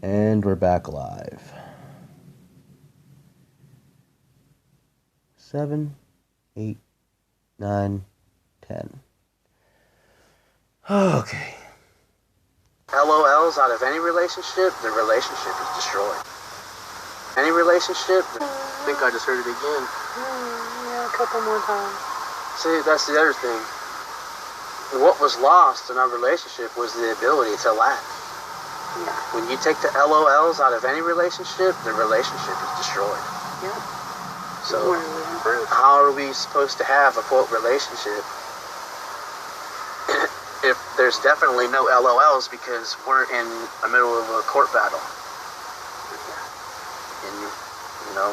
And we're back live. 7, 8, 9, 10. Okay. LOLs out of any relationship, the relationship is destroyed. Any relationship, I think I just heard it again. Yeah, a couple more times. See, that's the other thing. What was lost in our relationship was the ability to laugh. Yeah. When you take the LOLs out of any relationship, the relationship is destroyed. Yeah. So, improve. how are we supposed to have a quote relationship if there's definitely no LOLs because we're in the middle of a court battle? And, you know,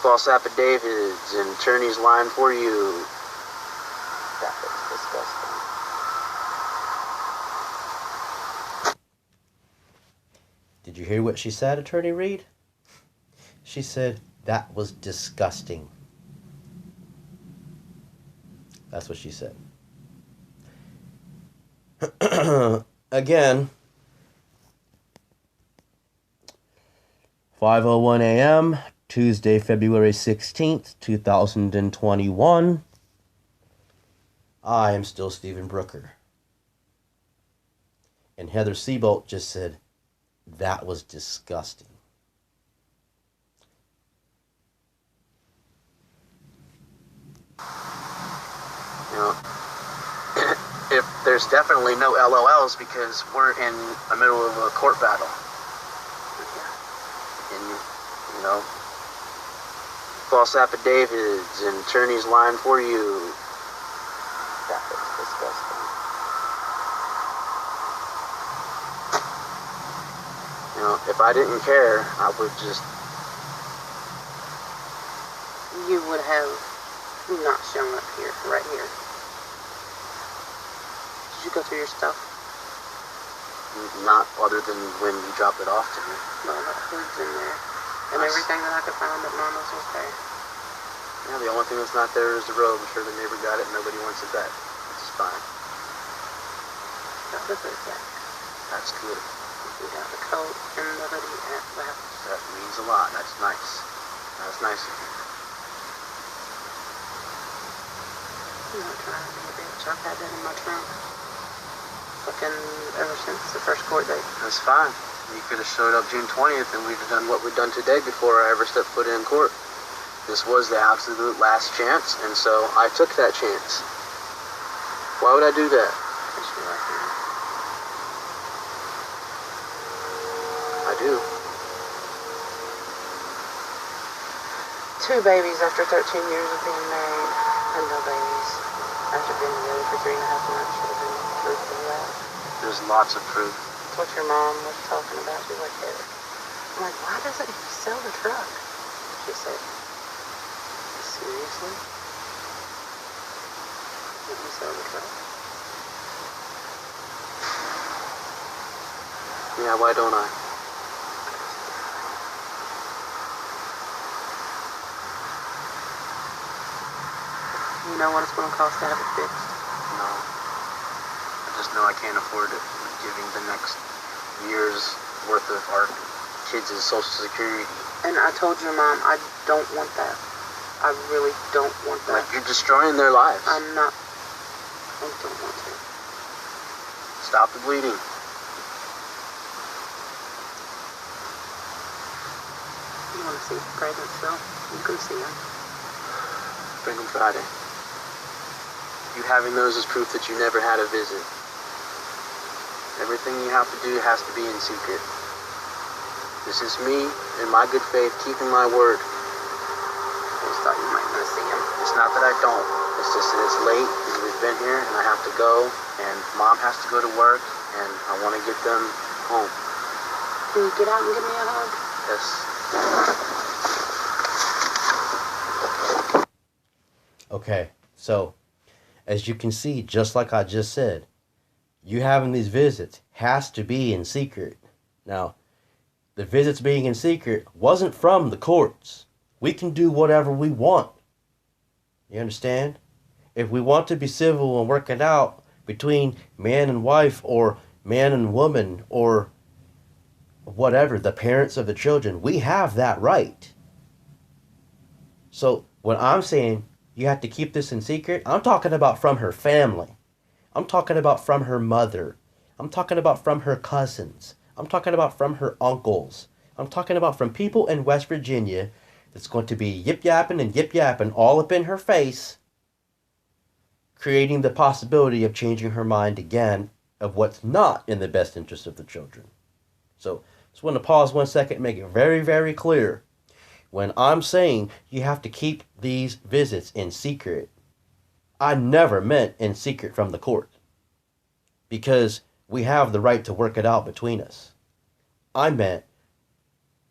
false affidavits and attorneys lying for you. That is disgusting. Did you hear what she said, Attorney Reed? She said, that was disgusting. That's what she said. Again, 5:01 a.m., Tuesday, February 16th, 2021. I am still Stephen Brooker. And Heather Seabolt just said, that was disgusting. You know, if there's definitely no LOLs because we're in the middle of a court battle. And, you know, false affidavits and attorneys lying for you. That is disgusting. You know, if I didn't care, I would just... You would have not shown up here, right here. Did you go through your stuff? Not other than when you dropped it off to me. No, that hood's in there. And everything that I could find at Mama's was there. Yeah, the only thing that's not there is the robe. I'm sure the neighbor got it. Nobody wants it back. It's fine. Got the hood back. That's good. We got the coat and the hoodie at the house. That means a lot. That's nice. That's nice of you. I'm not trying to be a bitch. I've had that in my trunk. Fucking ever since the first court date. That's fine. You could have showed up June 20th and we'd have done what we've done today before I ever stepped foot in court. This was the absolute last chance, and so I took that chance. Why would I do that? Because you like me. I do. 2 babies after 13 years of being married, and no babies. After being together for 3.5 months, should have been proof of that. There's lots of proof. That's what your mom was talking about. She's like, hey. I'm like, why doesn't he sell the truck? She said, seriously? Let me sell the truck. Yeah, why don't I? You know what it's going to cost to have it fixed? No. I just know I can't afford it. Giving the next year's worth of our kids' Social Security. And I told your mom, I don't want that. I really don't want that. Like, you're destroying their lives. I'm not. I don't want to. Stop the bleeding. You want to see President still? You can see him. Bring them Friday. You having those is proof that you never had a visit. Everything you have to do has to be in secret. This is me, in my good faith, keeping my word. I just thought you might want to see him. It's not that I don't. It's just that it's late, and we've been here, and I have to go, and Mom has to go to work, and I want to get them home. Can you get out and give me a hug? Yes. Okay, so as you can see, just like I just said, you having these visits has to be in secret. Now, the visits being in secret wasn't from the courts. We can do whatever we want. You understand? If we want to be civil and work it out between man and wife or man and woman or whatever, the parents of the children, we have that right. So when I'm saying you have to keep this in secret, I'm talking about from her family. I'm talking about from her mother. I'm talking about from her cousins. I'm talking about from her uncles. I'm talking about from people in West Virginia that's going to be yip-yapping and yip-yapping all up in her face, creating the possibility of changing her mind again of what's not in the best interest of the children. So just want to pause 1 second and make it very, very clear. When I'm saying you have to keep these visits in secret, I never meant in secret from the court, because we have the right to work it out between us. I meant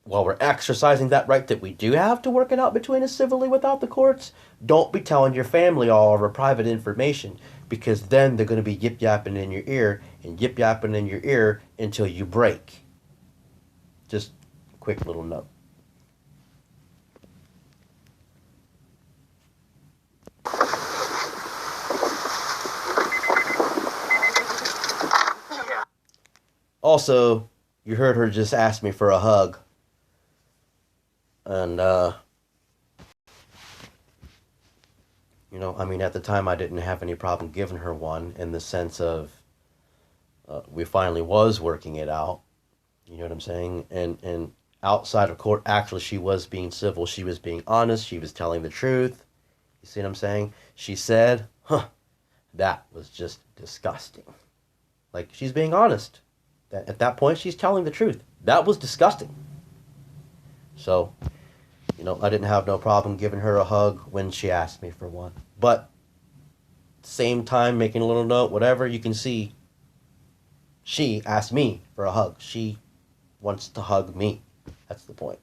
while we're exercising that right that we do have to work it out between us civilly without the courts, don't be telling your family all of our private information, because then they're going to be yip-yapping in your ear and yip-yapping in your ear until you break. Just a quick little note. Also, you heard her just ask me for a hug. And, at the time I didn't have any problem giving her one, in the sense of we finally was working it out. You know what I'm saying? And outside of court, actually, she was being civil. She was being honest. She was telling the truth. You see what I'm saying? She said, that was just disgusting. Like, she's being honest. At that point, she's telling the truth. That was disgusting. So, I didn't have no problem giving her a hug when she asked me for one. But, same time, making a little note, whatever, you can see, she asked me for a hug. She wants to hug me. That's the point.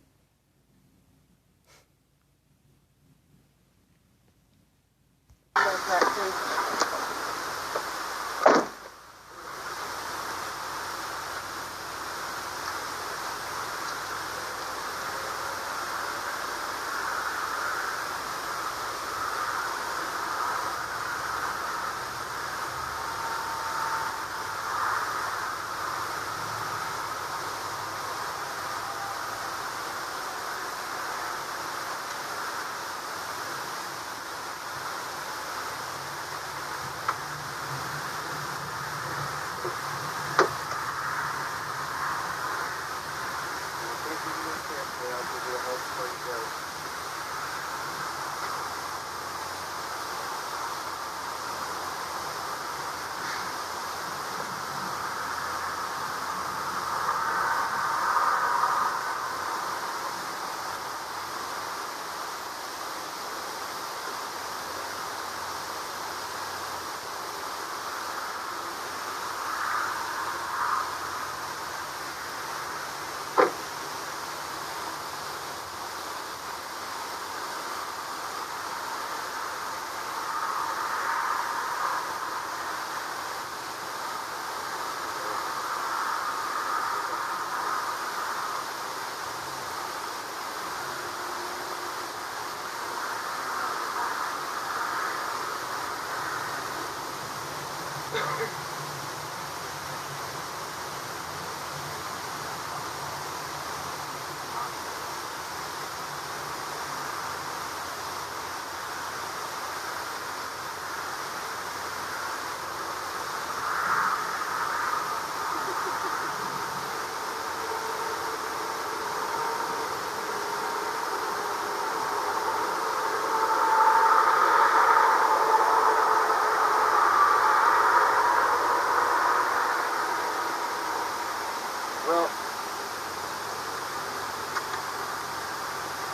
Well,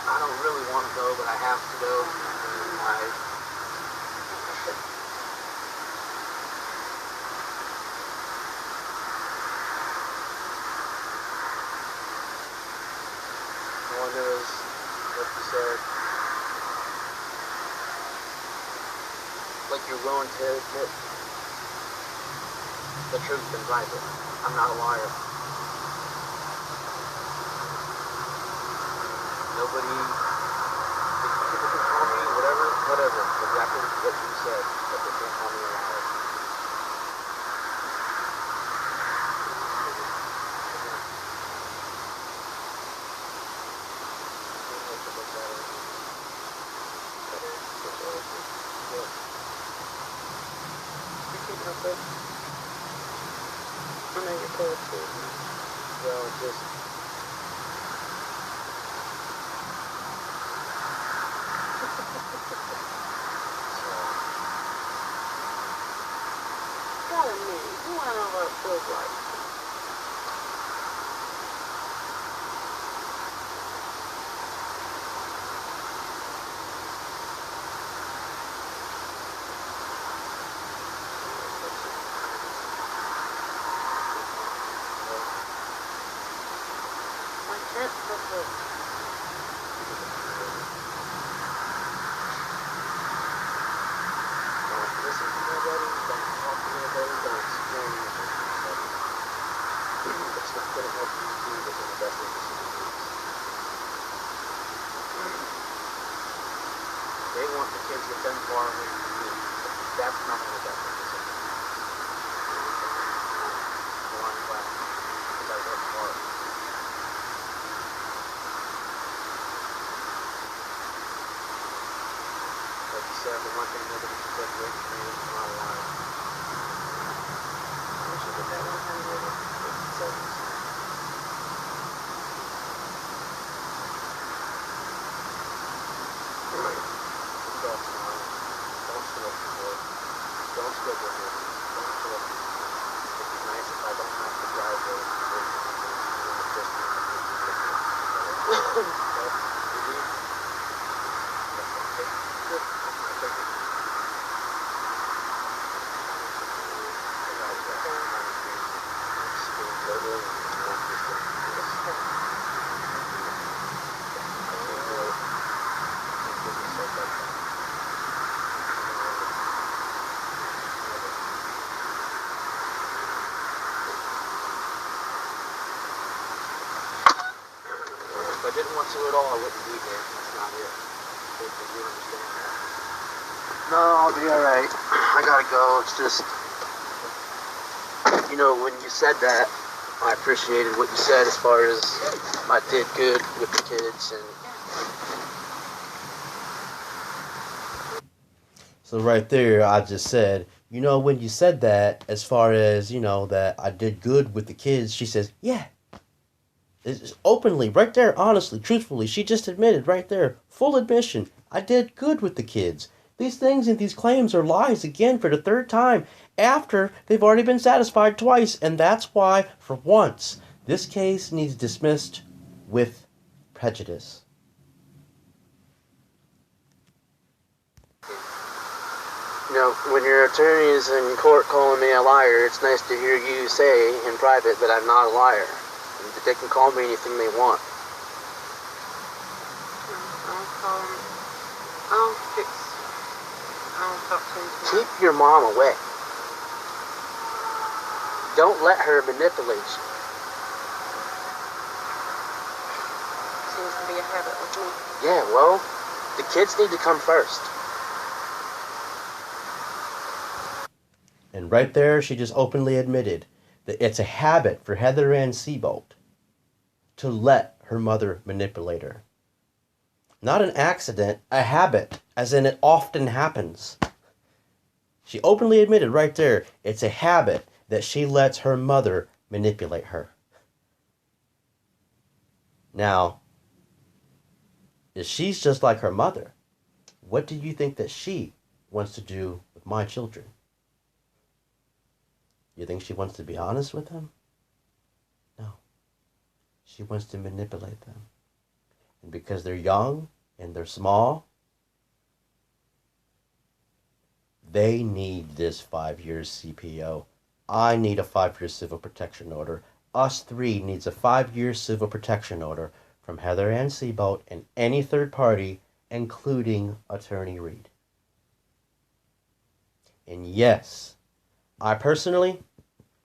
I don't really want to go, but I have to go. One is, like you said, like you're willing to admit the truth in private. I'm not a liar. Nobody, people can call me whatever, exactly what you said, but they can't call me a liar. too. I know you're cool too. Well, just... Gotta admit, you wanna know what it feels like. My cat stuff up. Listen to nobody, don't talk to nobody, don't explain anything to nobody. It's not going to help you do within the best interest of the kids. They want the kids to get them far away from me. That's not in the best interest of the kids. Well, I'm glad, because I work hard. Like you said, the one thing nobody should take away from me is my life. I wish you did that 157. Don't smile. Don't show up for work. Don't schedule meetings. Don't show up. It'd be nice if I don't have to drive there for you in the first week of making difference. But you leave. That's okay. Good. I take it. I gotta go. I'm crazy. I'm still little and I want this to be this. I can't do it. I can't give myself like that. If I didn't want to at all, I wouldn't be here. That's not it. Did you understand that? No, I'll be alright. I gotta go. It's just, you know, when you said that, I appreciated what you said as far as I did good with the kids and... So right there, I just said, you know, when you said that, as far as, you know, that I did good with the kids, she says, yeah. It's openly, right there, honestly, truthfully, she just admitted right there, full admission, I did good with the kids. These things and these claims are lies again for the third time after they've already been satisfied twice, and that's why, for once, this case needs dismissed with prejudice. You know, when your attorney is in court calling me a liar, it's nice to hear you say in private that I'm not a liar. They can call me anything they want. I don't call him. I don't fix. I don't talk to him. Keep your mom away. Don't let her manipulate you. Seems to be a habit with me. Yeah, well, the kids need to come first. And right there, she just openly admitted that it's a habit for Heather Ann Seabolt to let her mother manipulate her. Not an accident, a habit, as in it often happens. She openly admitted right there, it's a habit that she lets her mother manipulate her. Now, if she's just like her mother, what do you think that she wants to do with my children? You think she wants to be honest with them? No. She wants to manipulate them. And because they're young and they're small, they need this 5 years CPO. I need a 5-year civil protection order. Us three needs a 5-year civil protection order from Heather Ann Seabolt and any third party, including Attorney Reed. And yes, I personally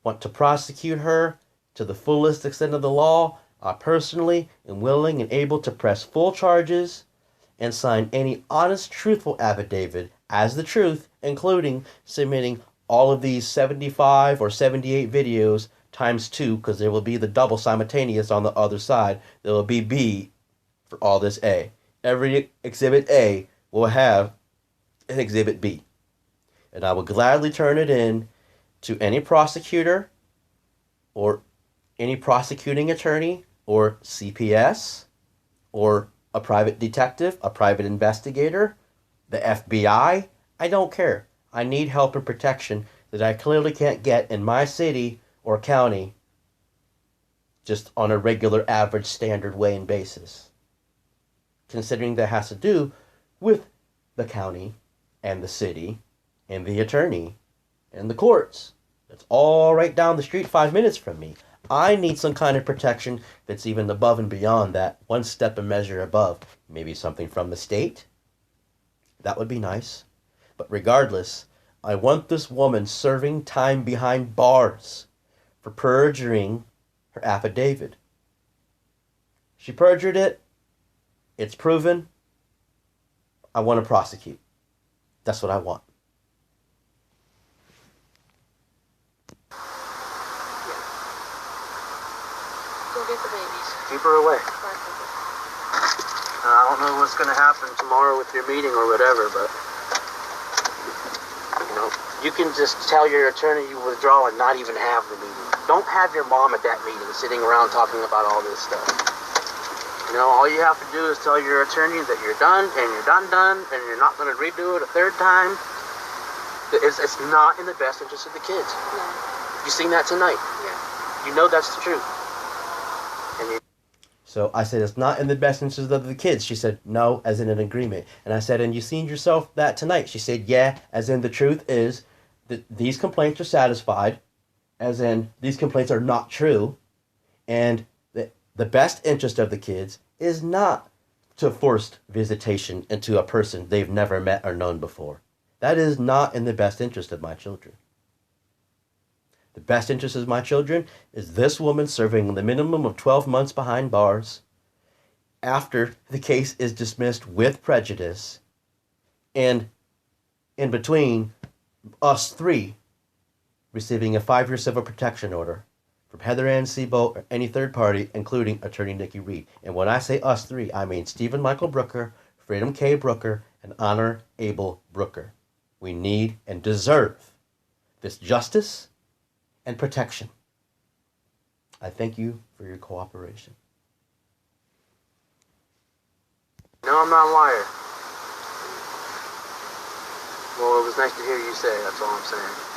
want to prosecute her to the fullest extent of the law. I personally am willing and able to press full charges and sign any honest, truthful affidavit as the truth, including submitting all of these 75 or 78 videos times 2, because there will be the double simultaneous on the other side. There will be B for all this A. Every Exhibit A will have an Exhibit B. And I will gladly turn it in to any prosecutor or any prosecuting attorney or CPS or a private detective, a private investigator, the FBI. I don't care. I need help and protection that I clearly can't get in my city or county just on a regular, average, standard weighing basis. Considering that has to do with the county and the city and the attorney and the courts. It's all right down the street 5 minutes from me. I need some kind of protection that's even above and beyond that, one step and measure above. Maybe something from the state. That would be nice. But regardless, I want this woman serving time behind bars for perjuring her affidavit. She perjured it. It's proven. I want to prosecute. That's what I want. Go get the babies. Keep her away. Bye, Papa. I don't know what's going to happen tomorrow with your meeting or whatever, but, you know, you can just tell your attorney you withdraw and not even have the meeting. Don't have your mom at that meeting sitting around talking about all this stuff. You know, all you have to do is tell your attorney that you're done, and you're done, and you're not going to redo it a third time. It's not in the best interest of the kids. No. You seen that tonight. Yeah. You know that's the truth. And you... So I said, it's not in the best interest of the kids. She said, no, as in an agreement. And I said, and you seen yourself that tonight? She said, yeah, as in the truth is that these complaints are satisfied, as in these complaints are not true, and the best interest of the kids is not to force visitation into a person they've never met or known before. That is not in the best interest of my children. The best interest of my children is this woman serving the minimum of 12 months behind bars after the case is dismissed with prejudice, and in between us three receiving a 5-year civil protection order from Heather Ann Sebo or any third party, including Attorney Nikki Reed. And when I say us three, I mean Stephen Michael Brooker, Freedom K. Brooker, and Honor Abel Brooker. We need and deserve this justice and protection. I thank you for your cooperation. No, I'm not a liar. Well, it was nice to hear you say it, that's all I'm saying.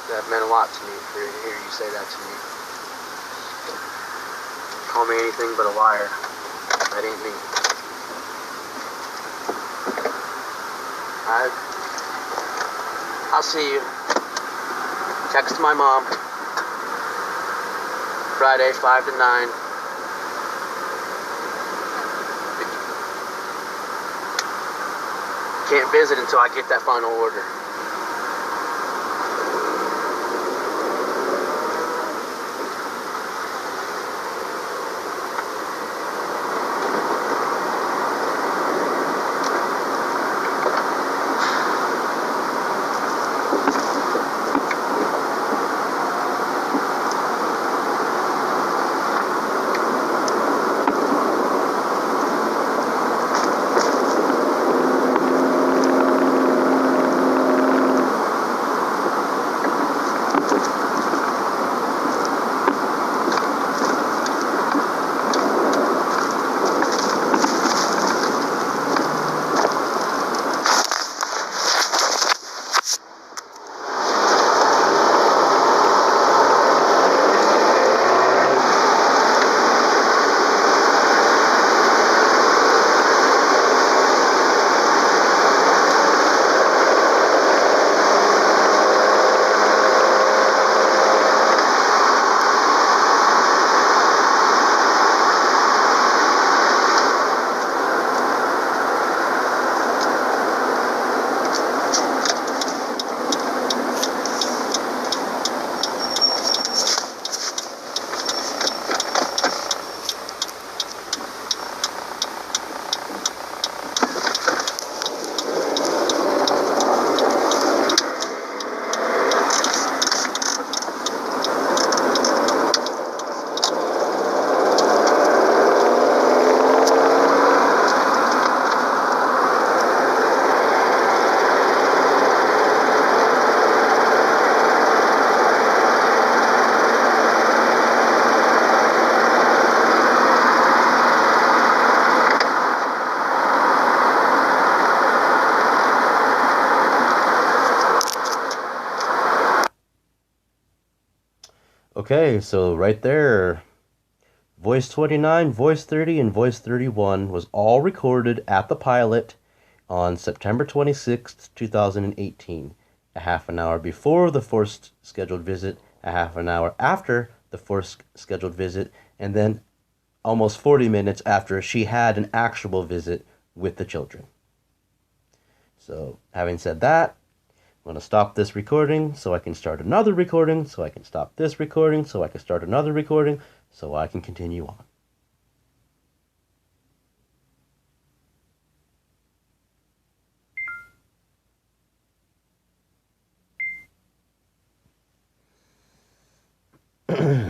That meant a lot to me for to hear you say that to me. Call me anything but a liar. That ain't me. I'll see you. Text my mom. Friday, 5 to 9. Can't visit until I get that final order. Okay, so right there, voice 29, voice 30, and voice 31 was all recorded at the pilot on September 26th, 2018. A half an hour before the first scheduled visit, a half an hour after the first scheduled visit, and then almost 40 minutes after she had an actual visit with the children. So, having said that, I'm going to stop this recording so I can start another recording, so I can stop this recording, so I can start another recording, so I can continue on.